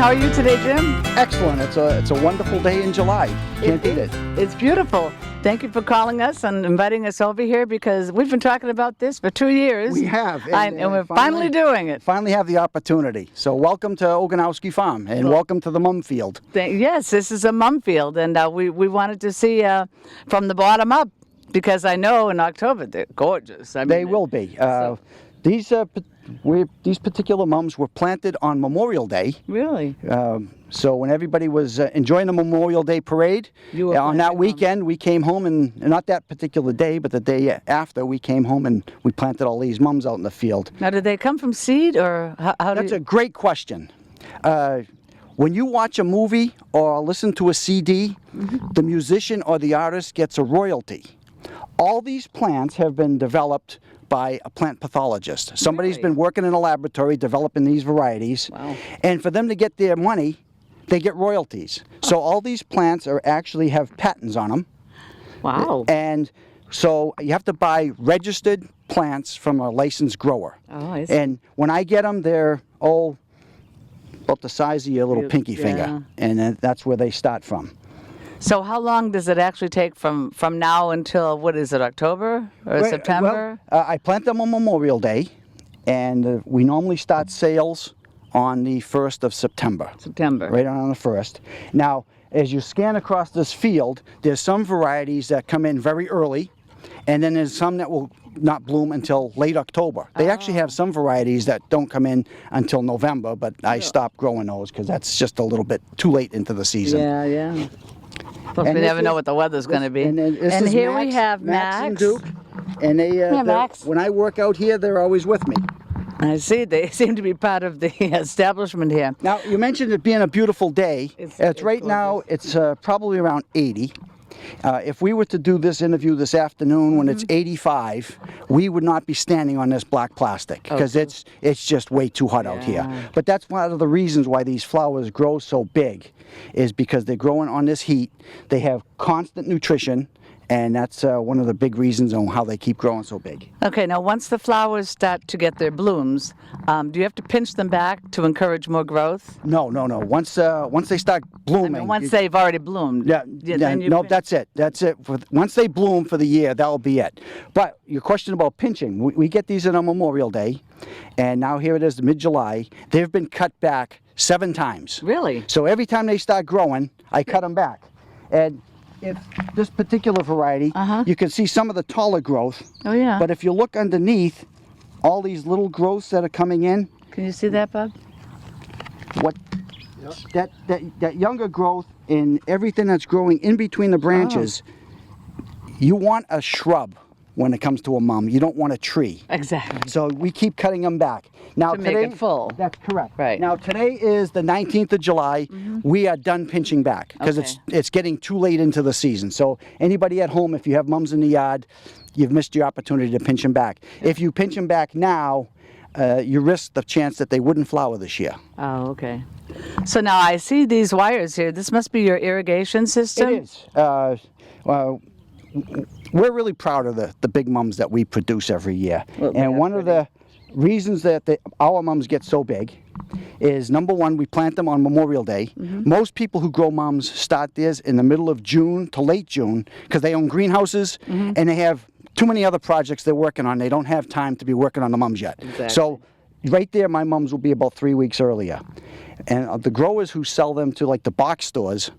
How are you today, Jim? Excellent. It's a wonderful day in July. Can't beat it. It's beautiful. Thank you for calling us and inviting us over here because we've been talking about this for 2 years. We have. And we're finally doing it. Finally have the opportunity. So welcome to Oganowski Farm and welcome to the Mum Field. Yes, this is a mum field, and we wanted to see from the bottom up because I know in October they're gorgeous. I mean, They will be. These particular mums were planted on Memorial Day. Really? So when everybody was enjoying the Memorial Day parade, on that weekend we came home, and not that particular day, but the day after, we came home and we planted all these mums out in the field. Now, did they come from seed or how That's a great question. When you watch a movie or listen to a CD, the musician or the artist gets a royalty. All these plants have been developed by a plant pathologist. Somebody's been working in a laboratory developing these varieties. Wow. And for them to get their money, they get royalties. So all these plants actually have patents on them. Wow. And so you have to buy registered plants from a licensed grower. Oh, I see. And when I get them, they're all about the size of your little pinky finger. And that's where they start from. So how long does it actually take from now until, what is it, October or September? Well, I plant them on Memorial Day, and we normally start sales on the 1st of September. Right on the 1st. Now, as you scan across this field, there's some varieties that come in very early, and then there's some that will not bloom until late October. They actually have some varieties that don't come in until November, but I stopped growing those because that's just a little bit too late into the season. Yeah. Plus, we never know what the weather's going to be. And here we have Max and Duke. And Max. When I work out here, they're always with me. I see. They seem to be part of the establishment here. Now, you mentioned it being a beautiful day. It's right now, it's probably around 80. If we were to do this interview this afternoon when it's 85, we would not be standing on this black plastic because it's just way too hot out here. But that's one of the reasons why these flowers grow so big, is because they're growing on this heat. They have constant nutrition, and that's one of the big reasons on how they keep growing so big. Okay, now once the flowers start to get their blooms, do you have to pinch them back to encourage more growth? No. Once they start blooming. Once they've already bloomed. That's it. Once they bloom for the year, that'll be it. But your question about pinching, we get these on Memorial Day, and now here it is, mid-July. They've been cut back 7 times. Really? So every time they start growing, I cut them back. And if this particular variety, you can see some of the taller growth. Oh, yeah. But if you look underneath, all these little growths that are coming in. Can you see that, Bob? That younger growth in everything that's growing in between the branches, you want a shrub when it comes to a mum. You don't want a tree. Exactly. So we keep cutting them back. Now, to make it full. That's correct. Right. Now today is the 19th of July. We are done pinching back because it's getting too late into the season. So anybody at home, if you have mums in the yard, you've missed your opportunity to pinch them back. If you pinch them back now, you risk the chance that they wouldn't flower this year. Oh, okay. So now I see these wires here. This must be your irrigation system? It is. We're really proud of the big mums that we produce every year. And one of the reasons that our mums get so big is, number one, we plant them on Memorial Day. Most people who grow mums start theirs in the middle of June to late June because they own greenhouses and they have too many other projects they're working on. They don't have time to be working on the mums yet. Exactly. So right there, my mums will be about 3 weeks earlier. And the growers who sell them to like the box stores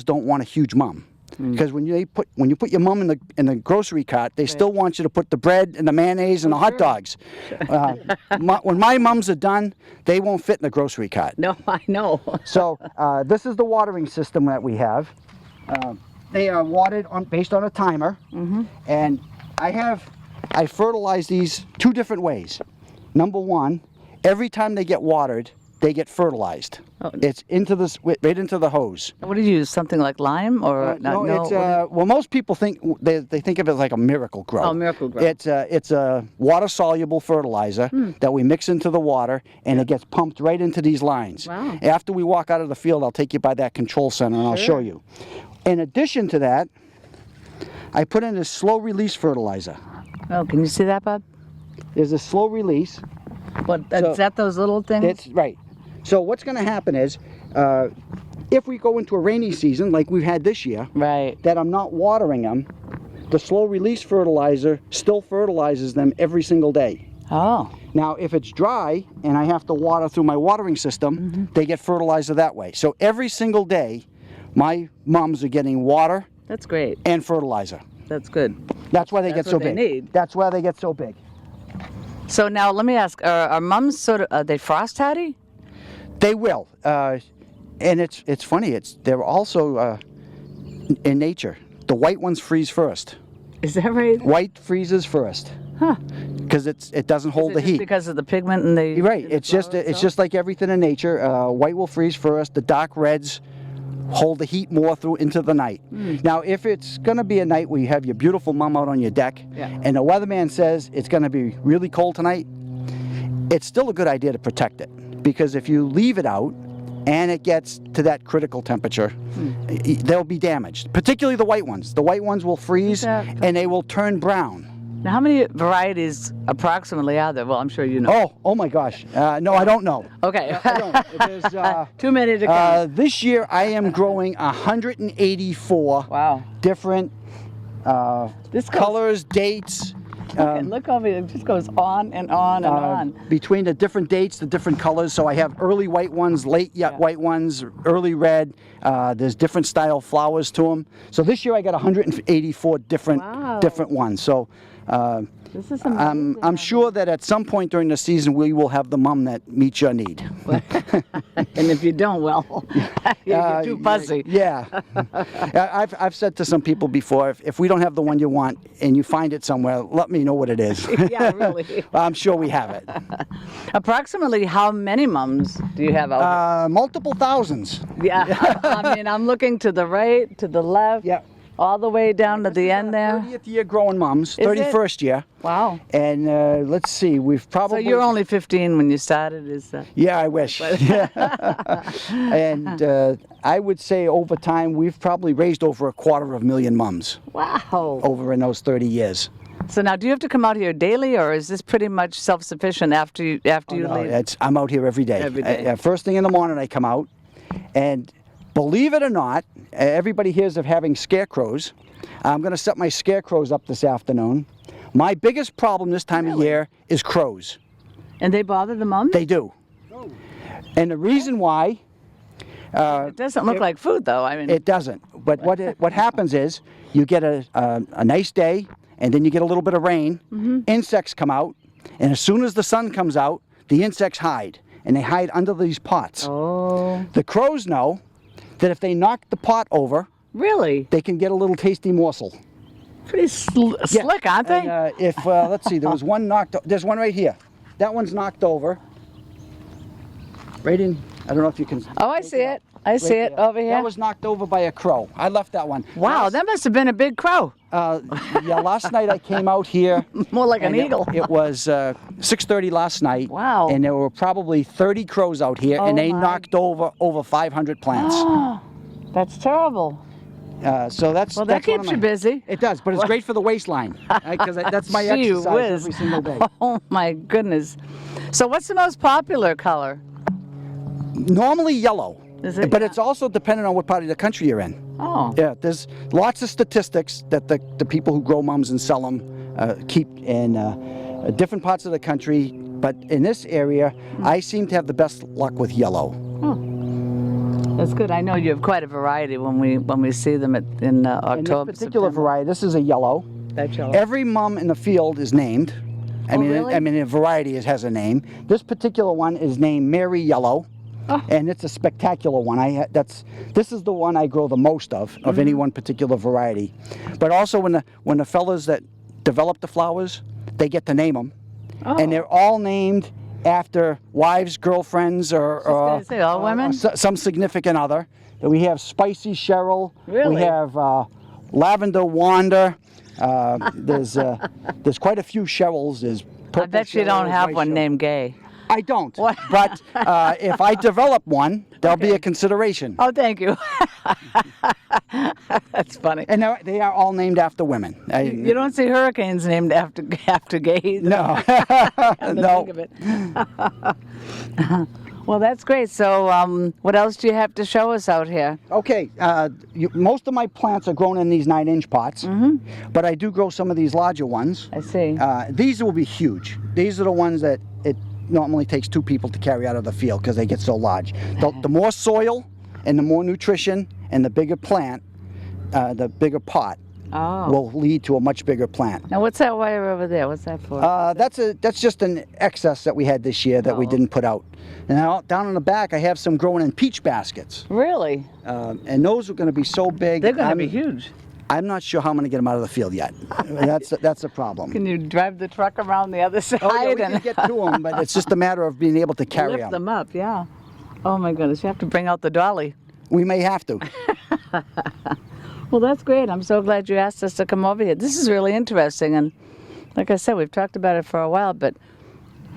don't want a huge mum. Because when you put your mum in the grocery cart, they still want you to put the bread and the mayonnaise and the hot dogs. When my mums are done, they won't fit in the grocery cart. No, I know. So this is the watering system that we have. They are watered based on a timer, and I fertilize these 2 different ways. Number one, every time they get watered, they get fertilized. It's right into the hose. What do you use? Something like lime or no? It's well, most people think they think of it like a Miracle Grow. Oh, Miracle Grow. It's a water soluble fertilizer that we mix into the water, and it gets pumped right into these lines. Wow. After we walk out of the field, I'll take you by that control center and I'll show you. In addition to that, I put in a slow release fertilizer. Oh, can you see that, Bob? There's a slow release. What, is that those little things? That's right. So what's going to happen is, if we go into a rainy season like we've had this year, Right. that I'm not watering them, the slow release fertilizer still fertilizes them every single day. Oh. Now, if it's dry and I have to water through my watering system, they get fertilizer that way. So every single day, my mums are getting water That's great. and fertilizer. That's good. That's why they That's get so what they big. need. That's why they get so big. So now let me ask: Are mums sort of are they frost hardy? They will, and it's funny. They're also in nature. The white ones freeze first. Is that right? White freezes first. Huh. Because it doesn't hold Is the it just heat. because of the pigment in the. You're right. in the It's just flower it's itself? just like everything in nature. White will freeze first. The dark reds hold the heat more through into the night. Now, if it's going to be a night where you have your beautiful mum out on your deck, Yeah. and the weatherman says it's going to be really cold tonight, it's still a good idea to protect it. Because if you leave it out and it gets to that critical temperature, they'll be damaged. Particularly the white ones. The white ones will freeze and they will turn brown. Now, how many varieties approximately are there? Well, I'm sure you know. Oh my gosh. No, I don't know. Okay. I don't. There's, Too many to count. this year I am growing 184 Wow. different This goes, colors, dates. Look over it. It just goes on and on and on. Between the different dates, the different colors. So I have early white ones, late white ones, early red. There's different style flowers to them. So this year I got 184 different Wow. different ones. So This is amazing. I'm sure that at some point during the season we will have the mum that meets your need. And if you don't, well, you're too fussy. Yeah. I've said to some people before, if we don't have the one you want and you find it somewhere, let me know what it is. Yeah, really. I'm sure we have it. Approximately how many mums do you have out Multiple thousands. there? Yeah. I mean, I'm looking to the right, to the left, Yeah. all the way down to the end there. 30th year growing mums, Is it? 31st year. Wow. And let's see, we've So probably... you're only 15 when you started, is that? Yeah, I wish. And I would say over time, we've probably raised over 250,000 mums Wow. over in those 30 years. So now, do you have to come out here daily, or is this pretty much self-sufficient after you No, leave? I'm out here every day. Every day. First thing in the morning, I come out, and believe it or not, everybody hears of having scarecrows. I'm going to set my scarecrows up this afternoon. My biggest problem this time of year is crows. And they bother the mums? They do. And the reason why, It doesn't look like food, though. I mean, it doesn't. But what happens is you get a nice day, and then you get a little bit of rain. Insects come out, and as soon as the sun comes out, the insects hide, and they hide under these pots. oh, The crows know that if they knock the pot over, really? they can get a little tasty morsel. Pretty slick, aren't they? And, if let's see, there was one knocked. There's one right here. That one's knocked over. Right in. I don't know if you can. Oh, I see it. I see it over here. That was knocked over by a crow. I left that one. Wow, that must have been a big crow. Yeah, last night I came out here. More like an and eagle. It was 6:30 last night. Wow. And there were probably 30 crows out here, Oh and they my. knocked over 500 plants. That's terrible. So that's Well, that that's one of keeps you my- busy. It does, but it's great for the waistline because that's my Gee exercise whiz. every single day. Oh my goodness. So what's the most popular color? Normally yellow, Is it? but it's also dependent on what part of the country you're in. Oh. Yeah, there's lots of statistics that the people who grow mums and sell them keep in different parts of the country. But in this area, I seem to have the best luck with yellow. That's good. I know you have quite a variety when we see them in October. In this particular September. variety, this is a yellow. That's yellow. Every mum in the field is named. Really? I mean, a variety has a name. This particular one is named Mary Yellow, and it's a spectacular one. This is the one I grow the most of any one particular variety. But also, when the fellas that develop the flowers, they get to name them, and they're all named after wives, girlfriends, or gonna say, all women? some significant other. We have Spicy Cheryl. Really? We have Lavender Wanda. There's quite a few Cheryls. There's I Purple bet you Cheryl, don't have White one Cheryl. named Gay. I don't. What? But if I develop one, there'll be a consideration. Oh, thank you. That's funny. And they are all named after women. You don't see hurricanes named after Gay. No. Come to No. think of it. Well, that's great. So what else do you have to show us out here? Okay, most of my plants are grown in these 9-inch pots, but I do grow some of these larger ones. I see. These will be huge. These are the ones that it normally takes 2 people to carry out of the field because they get so large. The more soil and the more nutrition and the bigger plant, the bigger pot will lead to a much bigger plant. Now, what's that wire over there? What's that for? That's just an excess that we had this year that we didn't put out. Now, down in the back, I have some growing in peach baskets. Really? And those are going to be so big. They're going to be huge. I'm not sure how I'm going to get them out of the field yet. That's a problem. Can you drive the truck around the other side? Oh, yeah, we can get to them, but it's just a matter of being able to carry lift them up, yeah. Oh my goodness, you have to bring out the dolly. We may have to. Well, that's great. I'm so glad you asked us to come over here. This is really interesting, and like I said, we've talked about it for a while, but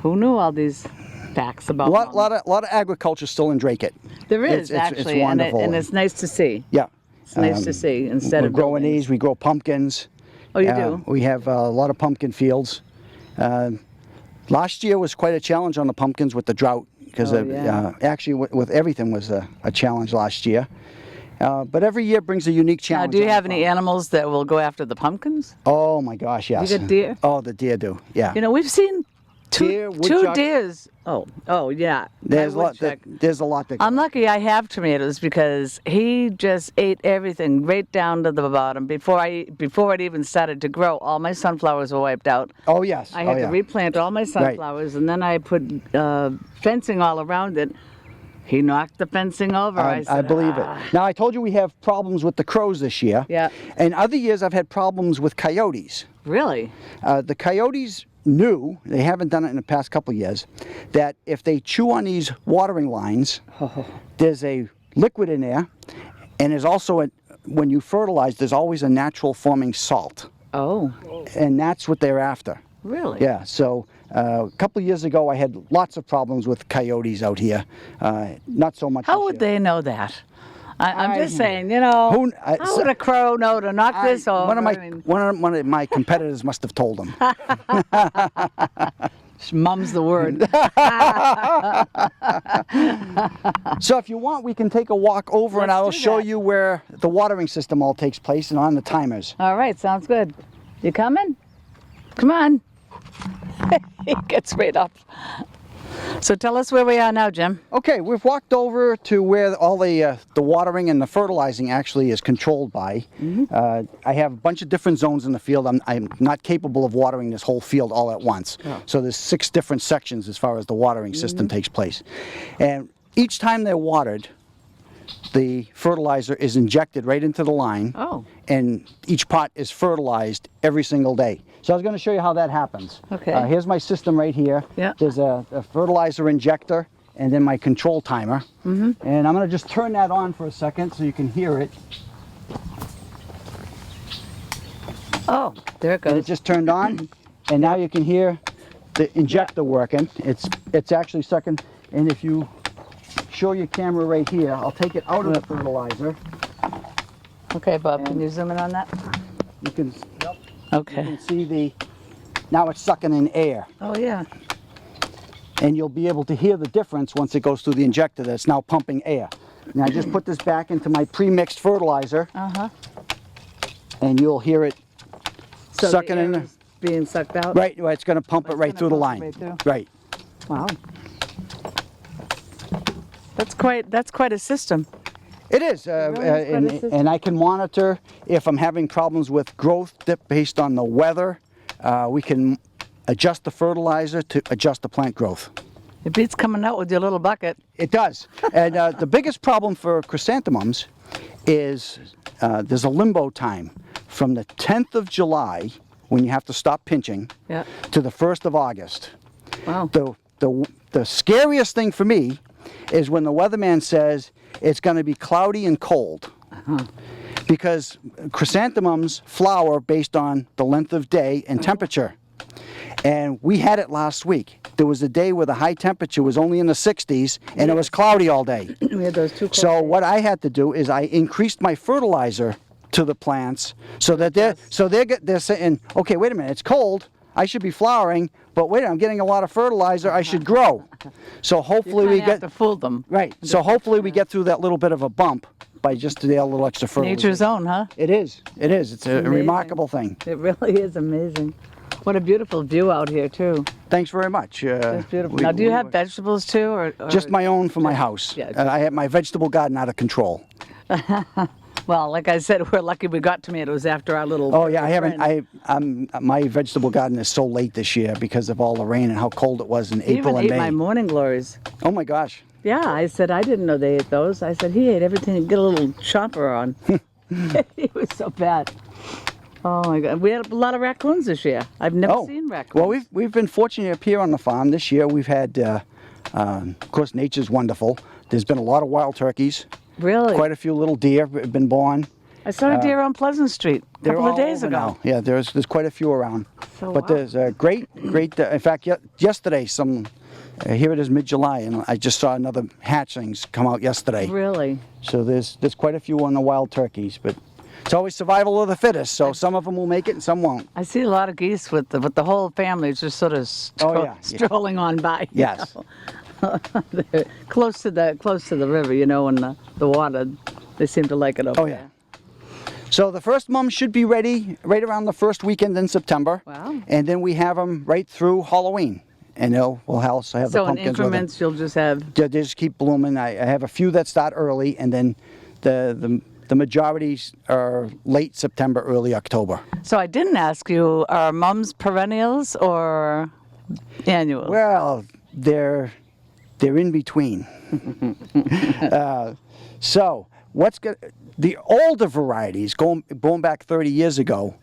who knew all these facts about A lot of agriculture still in Dracut. There is, it's actually, wonderful. and it's nice to see. Yeah. It's nice to see instead We're of growing buildings. these. We grow pumpkins. Oh, you do? We have a lot of pumpkin fields. Last year was quite a challenge on the pumpkins with the drought because actually with everything was a challenge last year. But every year brings a unique Now, challenge. do you have any animals that will go after the pumpkins? Oh my gosh, yes. You get deer? Oh, the deer do. Yeah. You know, we've seen Deer, two woodchuck. deers. Oh, yeah. There's My a lot. woodchuck. There's a lot that. I'm lucky I have tomatoes because he just ate everything right down to the bottom. Before it even started to grow, all my sunflowers were wiped out. Oh yes. I had to replant all my sunflowers, and then I put fencing all around it. He knocked the fencing over. I said, I believe it. Now I told you we have problems with the crows this year. Yeah. And other years I've had problems with coyotes. Really? The coyotes knew, they haven't done it in the past couple of years, that if they chew on these watering lines, there's a liquid in there, and there's also, when you fertilize, there's always a natural forming salt. Oh. And that's what they're after. Really? Yeah, so a couple of years ago I had lots of problems with coyotes out here. Not so much How this would year. they know that? I'm just saying, you know, how would a crow know to knock this over? One of my competitors must have told them. Mum's the word. So if you want, we can take a walk over and I'll show you where the watering system all takes place and on the timers. All right, sounds good. You coming? Come on. He gets right up. So tell us where we are now, Jim. Okay, we've walked over to where all the watering and the fertilizing actually is controlled by. I have a bunch of different zones in the field. I'm not capable of watering this whole field all at once. Oh. So there's 6 different sections as far as the watering system takes place. And each time they're watered, the fertilizer is injected right into the line. Oh. And each pot is fertilized every single day. So I was going to show you how that happens. Okay. Here's my system right here. Yeah. There's a fertilizer injector and then my control timer. And I'm going to just turn that on for a second so you can hear it. Oh, there it goes. And it just turned on. And now you can hear the injector working. It's actually sucking. And if you show your camera right here, I'll take it out of the fertilizer. Okay, Bob, can you zoom in on that? You can, Okay. you can see now it's sucking in air. Oh, yeah. And you'll be able to hear the difference once it goes through the injector that's now pumping air. Now I just put this back into my pre-mixed fertilizer. And you'll hear it sucking in there. Being sucked out? Right, it's going to pump it right through the line. Right. Wow. That's quite a system. It is, Really and I can monitor if I'm having problems with growth based on the weather. We can adjust the fertilizer to adjust the plant growth. It beats coming out with your little bucket. It does. And the biggest problem for chrysanthemums is there's a limbo time from the 10th of July, when you have to stop pinching, to the 1st of August. Wow. The scariest thing for me is when the weatherman says it's going to be cloudy and cold. Because chrysanthemums flower based on the length of day and temperature. And we had it last week. There was a day where the high temperature was only in the 60s and it was cloudy all day. We had those 2 cold So days. what I had to do is I increased my fertilizer to the plants so that they're saying, okay, wait a minute, it's cold. I should be flowering, but wait, I'm getting a lot of fertilizer. I should grow. So hopefully You we kinda have get to fool them. right. So hopefully we get through that little bit of a bump by just a little extra fertilizer. Nature's own, huh? It is. It is. It's a Amazing. remarkable thing. It really is amazing. What a beautiful view out here too. Thanks very much. That's beautiful. Now, do you have vegetables too, or just my own for my house? Yeah. I have my vegetable garden out of control. Well, like I said, we're lucky we got tomatoes after our little. Oh yeah, I haven't. friend. My vegetable garden is so late this year because of all the rain and how cold it was in He April even and ate May. my morning glories. Oh my gosh. Yeah, I said I didn't know they ate those. I said he ate everything. Get a little chomper on. He was so bad. Oh my God, we had a lot of raccoons this year. I've never seen raccoons. Well, we've been fortunate up here on the farm this year. We've had, of course, nature's wonderful. There's been a lot of wild turkeys. Really? Quite a few little deer have been born. I saw a deer on Pleasant Street a They're couple of all days over ago. now. Yeah, there's quite a few around. So But wow. there's a great. In fact, yesterday here it is mid-July, and I just saw another hatchlings come out yesterday. Really? So there's quite a few on the wild turkeys, but it's always survival of the fittest. So some of them will make it and some won't. I see a lot of geese with the whole family is just sort of strolling on by. you Yes. know. They're close to the river, you know, and the water. They seem to like it over Oh yeah. there. So the first mums should be ready right around the first weekend in September. Wow. And then we have them right through Halloween, and we'll also have the So in pumpkins with them. increments, you'll just have. They just keep blooming. I have a few that start early, and then the majorities are late September, early October. So I didn't ask you, are mums perennials or annuals? Well, they're in between. So the older varieties, going back 30 years ago,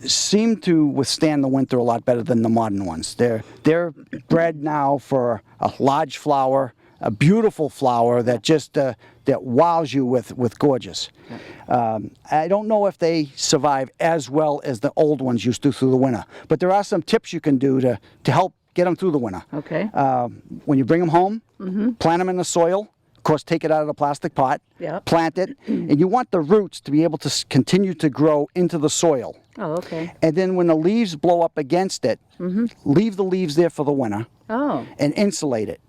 seem to withstand the winter a lot better than the modern ones. They're bred now for a large flower, a beautiful flower that just that wows you with gorgeous. I don't know if they survive as well as the old ones used to through the winter, but there are some tips you can do to help get them through the winter. Okay. When you bring them home, plant them in the soil. Of course, take it out of the plastic pot, Yep. plant it, and you want the roots to be able to continue to grow into the soil. Oh, okay. And then when the leaves blow up against it, leave the leaves there for the winter Oh. and insulate it.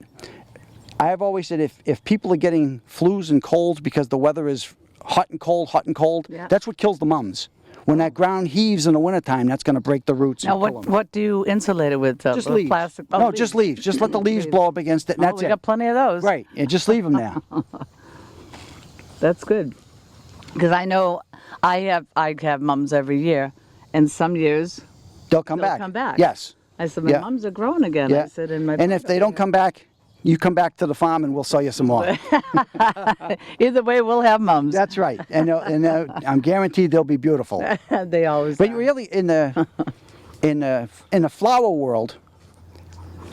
I've always said if people are getting flus and colds because the weather is hot and cold, Yeah. that's what kills the mums. When that ground heaves in the wintertime, that's going to break the roots. Now, and kill 'em. what do you insulate it with? Just leaves. Plastic? Oh, No, just leaves. Just let the leaves blow up against it, and Oh, that's we it. got plenty of those. Right, and just leave them there. That's good. Because I know I have mums every year, and some years They'll come They'll back. come back. Yes. I said my Yeah. mums are growing again. Yeah. I said in my And if they don't come back, you come back to the farm and we'll sell you some more. either way, we'll have mums. That's right. And I'm guaranteed they'll be beautiful. They always. But are. really, in the flower world,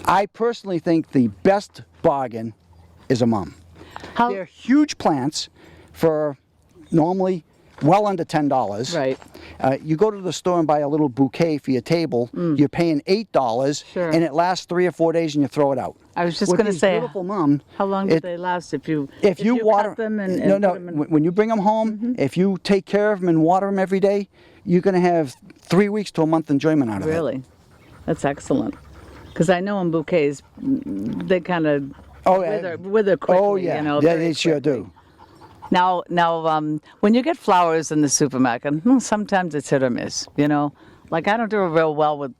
I personally think the best bargain is a mum. How? They're huge plants for normally well under $10. Right. You go to the store and buy a little bouquet for your table. You're paying $8, Sure. and it lasts 3 or 4 days, and you throw it out. I was just With going to these say, beautiful mums. how long do it- they last if you water cut them and no, put them in, when you bring them home, if you take care of them and water them every day, you're going to have 3 weeks to a month enjoyment out of it. really? That's excellent. Because I know in bouquets, they kind of wither quickly. Oh yeah, You know, yeah, very they sure quickly. do. Now, when you get flowers in the supermarket, sometimes it's hit or miss. You know, like I don't do real well with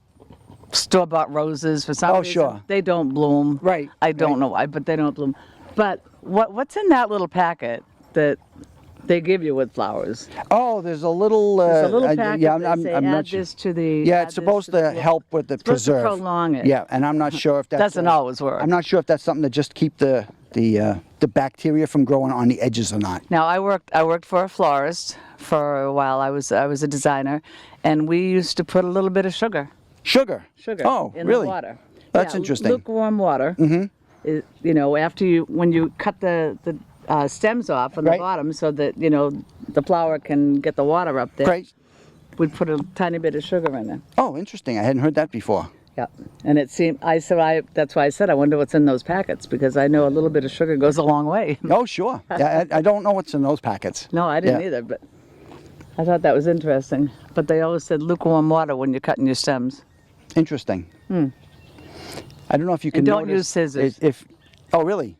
store-bought roses for some Oh, reason. sure. They don't bloom. Right, I don't right. know why, but they don't bloom. But what's in that little packet that they give you with flowers? Oh, there's a little. There's a little packet yeah, that say, I'm add not sure. this to the. Yeah, add it's this supposed to the to help with the supposed to preserve. prolong it. Yeah, and I'm not sure if that's Doesn't always work. I'm not sure if that's something to just keep the bacteria from growing on the edges or not. Now I worked for a florist for a while. I was a designer, and we used to put a little bit of sugar. Sugar. Sugar. Oh, in really? the water. That's Yeah, interesting. Lukewarm water. Mm-hmm. You know, when you cut the stems off on the Right. bottom, so that the flower can get the water up there. Great. We'd put a tiny bit of sugar in it. Oh, interesting. I hadn't heard that before. Yeah, and it seemed. That's why I said I wonder what's in those packets, because I know a little bit of sugar goes a long way. Oh, sure. Yeah, I don't know what's in those packets. No, I didn't Yeah. either, but I thought that was interesting. But they always said lukewarm water when you're cutting your stems. Interesting. I don't know if you can And don't notice use scissors. Oh, really?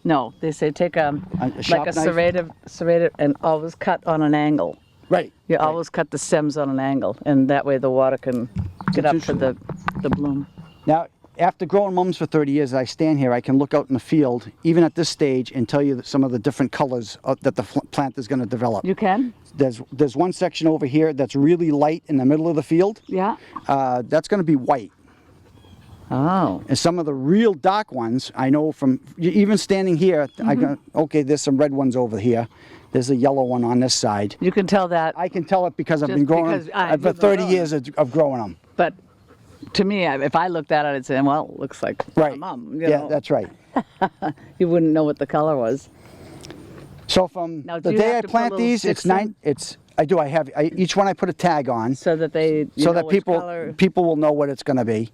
No, they say take a sharp like a knife? serrated, and always cut on an angle. Right. You always cut the stems on an angle, and that way the water can get That's up to the bloom. Now, after growing mums for 30 years, I stand here, I can look out in the field, even at this stage, and tell you some of the different colors that the plant is going to develop. You can? There's one section over here that's really light in the middle of the field. Yeah. That's going to be white. Oh. And some of the real dark ones, I know from even standing here, I go, okay, there's some red ones over here. There's a yellow one on this side. You can tell that. I can tell it because I've Just been growing because them. I've For been 30 growing years of growing them. But to me, if I looked at it, I'd say, well, it looks like Right. mom. Yeah, that's right. You wouldn't know what the color was. So from Now, the do you day have I to put plant little these, sticks I do. Each one I put a tag on So that they so that which color. people will know what it's going to be.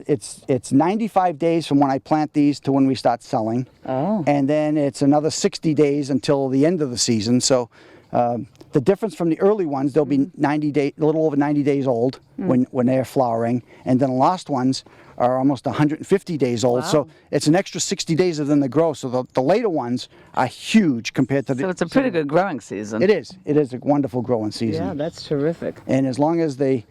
It's 95 days from when I plant these to when we start selling. Oh. And then it's another 60 days until the end of the season. So the difference from the early ones, they'll be a little over 90 days old when they're flowering. And then the last ones are almost 150 days old. Wow. So it's an extra 60 days of them to grow. So the later ones are huge compared to the... So it's a pretty good growing season. It is. It is a wonderful growing season. Yeah, that's terrific. And as long as the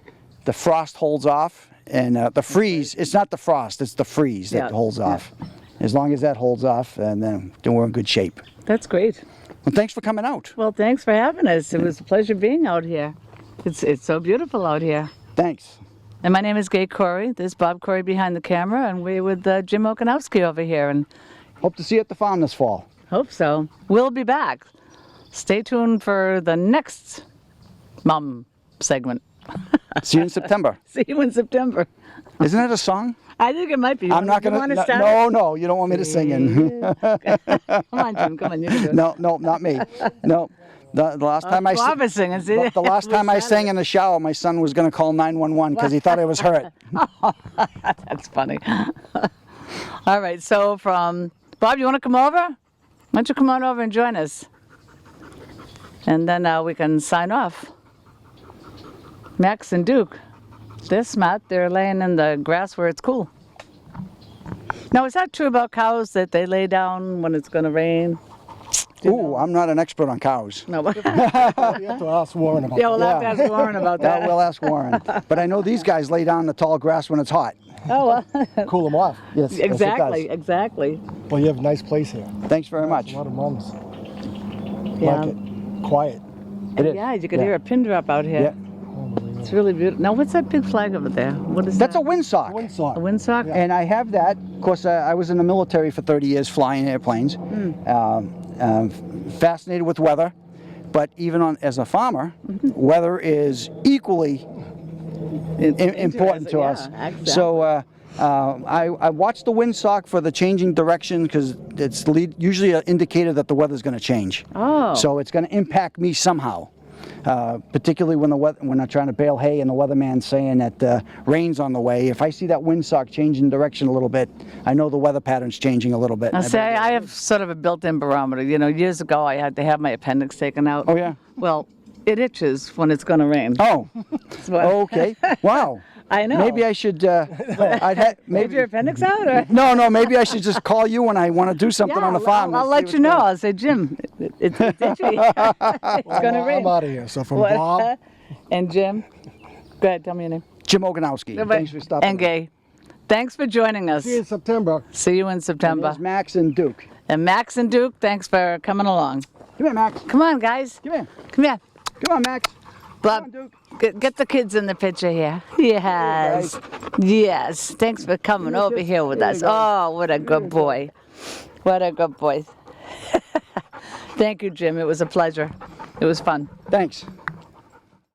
frost holds off, and the freeze, it's not the frost, it's the freeze that holds off. As long as that holds off, and then we're in good shape. That's great. Well, thanks for coming out. Well, thanks for having us. It was a pleasure being out here. It's so beautiful out here. Thanks. And my name is Gay Corey. There's Bob Corey behind the camera, and we're with Jim Okanowski over here. And Hope to see you at the farm this fall. hope so. We'll be back. Stay tuned for the next Mom segment. See you in September. See you in September. Isn't that a song? I think it might be. I'm not going to to. start? No, you don't want me to sing it. Come on, Jim. Come on, you can do it. No, not me. No. The last time I Bob is singing. See? the last time I sang in the shower, my son was going to call 911 because he thought I was hurt. That's funny. All right. So from Bob, you want to come over? Why don't you come on over and join us? And then we can sign off. Max and Duke, they're smart. They're laying in the grass where it's cool. Now, is that true about cows that they lay down when it's going to rain? Ooh, I'm not an expert on cows. No. You have to ask Warren about Yeah, we'll have to ask Warren about that. We'll ask Warren. But I know these guys lay down in the tall grass when it's hot. Oh, well, that. Cool them off. Yes, exactly, yes, it exactly. Well, you have a nice place here. does. Thanks very much. A lot of mums. Yeah. Like it. Quiet. It is. Yeah, you could hear a pin drop out here. Yeah. It's really beautiful. Now, what's that big flag over there? What is That's that? a windsock. Windsock. A windsock? Yeah. And I have that. Of course, I was in the military for 30 years flying airplanes. Fascinated with weather. But even as a farmer, weather is equally important to us. Exactly. So I watch the windsock for the changing direction because it's usually an indicator that the weather's going to change. Oh. So it's going to impact me somehow. Particularly when I'm trying to bale hay and the weatherman's saying that rain's on the way. If I see that windsock changing direction a little bit, I know the weather pattern's changing a little bit. Now, say, I have sort of a built-in barometer. You know, years ago I had to have my appendix taken out. Oh, yeah? Well, it itches when it's going to rain. Oh, So I- okay. Wow. I know. Maybe I should. Take Maybe. your appendix out? Or? No. Maybe I should just call you when I want to do something Yeah, on the farm. I'll and see let what's you know. going on. I'll say, Jim, it's itchy. It's going to rain. I'm out of here. So from What? Bob, And Jim, go ahead, tell me your name. Jim Oganowski. Thanks for stopping. And Gay. Thanks for joining us. see you in September. See you in September. There's Max and Duke. And Max and Duke, thanks for coming along. Come here, Max. Come on, guys. Come here. Come here. Come on, Max. Bob, Come on, Duke. get the kids in the picture here. Yes. Yes. Thanks for coming over here with us. Oh, what a good boy. What a good boy. Thank you, Jim. It was a pleasure. It was fun. Thanks.